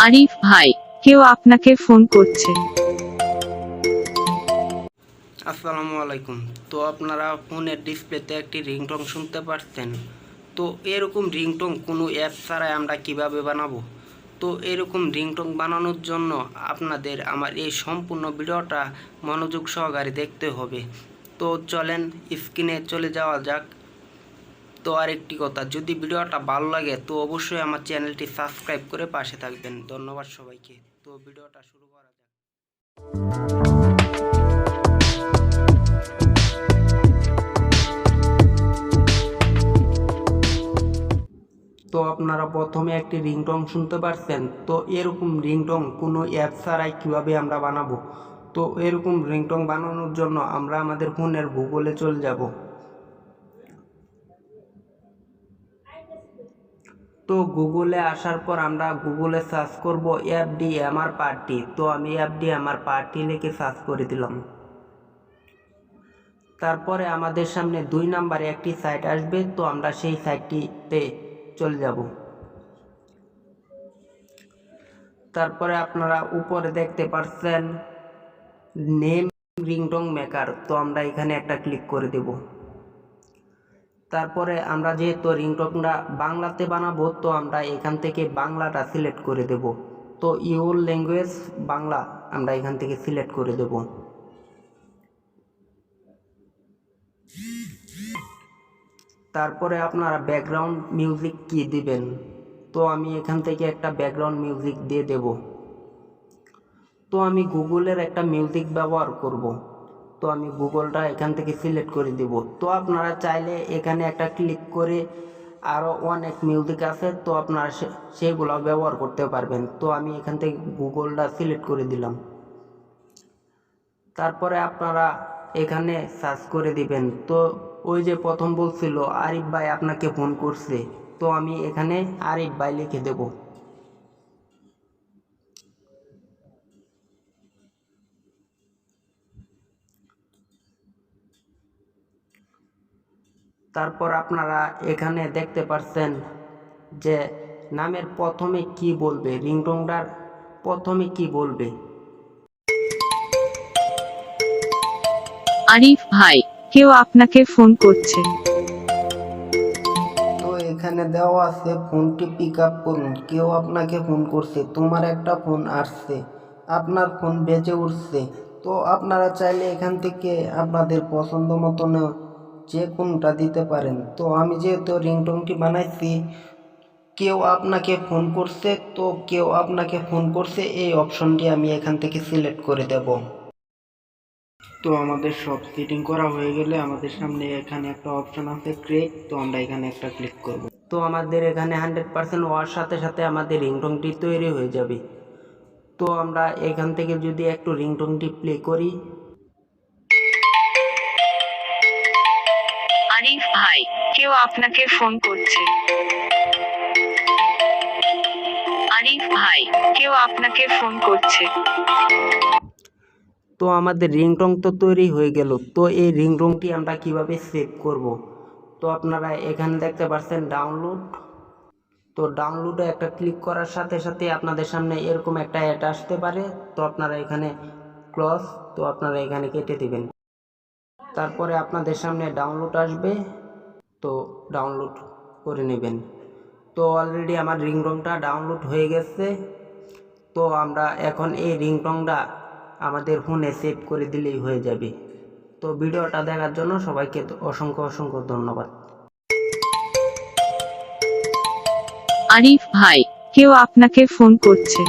আরিফ ভাই, কেউ আপনাকে ফোন করছে। আসসালামু আলাইকুম। তো আপনারা ফোনের ডিসপ্লেতে একটি রিংটোন শুনতে পাচ্ছেন। তো এরকম রিংটোন কোনো অ্যাপ ছাড়াই আমরা কিভাবে বানাবো? তো এরকম রিংটোন বানানোর জন্য আপনাদের আমার এই সম্পূর্ণ ভিডিওটা মনোযোগ সহকারে দেখতে হবে। তো চলেন স্ক্রিনে চলে যাওয়া যাক। তো আরেকটি কথা, যদি ভিডিওটা ভালো লাগে তো অবশ্যই আমার চ্যানেলটি সাবস্ক্রাইব করে পাশে থাকবেন। ধন্যবাদ সবাইকে। তো ভিডিওটা শুরু করা যাক। তো আপনারা প্রথমে একটি রিংটোন শুনতে পাচ্ছেন। তো এরকম রিংটোন কোনো অ্যাপ ছাড়াই কীভাবে আমরা বানাবো? তো এরকম রিংটোন বানানোর জন্য আমরা আমাদের ফোনের গুগলে চলে যাব। তো গুগলে আসার পর আমরা গুগলে সার্চ করব এফডি আমার পার্টি। তো আমি এফডি আমার পার্টি লিখে সার্চ করে দিলাম। তারপরে আমাদের সামনে 2 নম্বরে একটি সাইট আসবে। তো আমরা সেই সাইটটিতে চলে যাব। তারপরে আপনারা উপরে দেখতে পাচ্ছেন নেম রিংটোন মেকার। তো আমরা এখানে একটা ক্লিক করে দেব। তারপরে আমরা যেহেতু রিংটোনটা বাংলাতে বানাবো তো আমরা এখান থেকে বাংলাটা সিলেক্ট করে দেব। তো ইউর ল্যাঙ্গুয়েজ বাংলা আমরা এখান থেকে সিলেক্ট করে দেব। তারপরে আপনারা ব্যাকগ্রাউন্ড মিউজিক কি দিবেন? তো আমি এখান থেকে একটা ব্যাকগ্রাউন্ড মিউজিক দিয়ে দেব। তো আমি গুগলের একটা মিউজিক ব্যবহার করব। তো আমি গুগলটা এখান থেকে সিলেক্ট করে দেব। তো আপনারা চাইলে এখানে একটা ক্লিক করে আরও অনেক মিউজিক আছে, তো আপনারা সেগুলো ব্যবহার করতে পারবেন। তো আমি এখান থেকে গুগলটা সিলেক্ট করে দিলাম। তারপরে আপনারা এখানে সার্চ করে দিবেন। তো ওই যে প্রথম বলছিল আরিফ ভাই আপনাকে ফোন করছে, তো আমি এখানে আরিফ ভাই লিখে দেব। তারপর আপনারা এখানে দেখতে পাচ্ছেন যে নামের প্রথমে কি বলবে, রিংটোনটার প্রথমে কি বলবে। আরিফ ভাই, কেউ আপনাকে ফোন করছে। তো এখানে দেওয়া আছে ফোনটি পিক আপ করুন, কেউ আপনাকে ফোন করছে, তোমার একটা ফোন আসছে, আপনার ফোন বেজে উঠছে। তো আপনারা চাইলে এখান থেকে আপনাদের পছন্দ মতন যে কোনটা দিতে পারেন। তো আমি যেহেতু রিংটোনটি বানাইছি কেউ আপনাকে ফোন করছে, তো কেউ আপনাকে ফোন করছে এই অপশনটি আমি এখান থেকে সিলেক্ট করে দেব। তো আমাদের সব সেটিং করা হয়ে গেলে আমাদের সামনে এখানে একটা অপশন আছে ক্রিয়েট। তো আমরা এখানে একটা ক্লিক করব। তো আমাদের এখানে 100% হওয়ার সাথে সাথে আমাদের রিংটোনটি তৈরি হয়ে যাবে। তো আমরা এখান থেকে যদি একটু রিংটোনটি প্লে করি। আরিফ ভাই, কেউ আপনাকে ফোন করছে। আরিফ ভাই, কেউ আপনাকে ফোন করছে। তো আমাদের রিংটোন তো তৈরি হয়ে গেল। তো এই রিংটোনটি আমরা কিভাবে সেভ করব? তো আপনারা এখানে দেখতে পাচ্ছেন ডাউনলোড। তো ডাউনলোডে একটা ক্লিক করার সাথে সাথে আপনাদের সামনে এরকম একটা অ্যাড আসতে পারে। তো আপনারা এখানে ক্লোজ, তো আপনারা এখানে কেটে দিবেন। তারপরে আপনাদের সামনে ডাউনলোড আসবে, তো ডাউনলোড করে নেবেন। তো অলরেডি আমার রিংটোনটা ডাউনলোড হয়ে গেছে। তো আমরা এখন এই রিংটোনটা আমাদের ফোনে সেভ করে দিলেই হয়ে যাবে। তো ভিডিওটা দেখার জন্য সবাইকে অসংখ্য অসংখ্য ধন্যবাদ। আরিফ ভাই, কেউ আপনাকে ফোন করছে।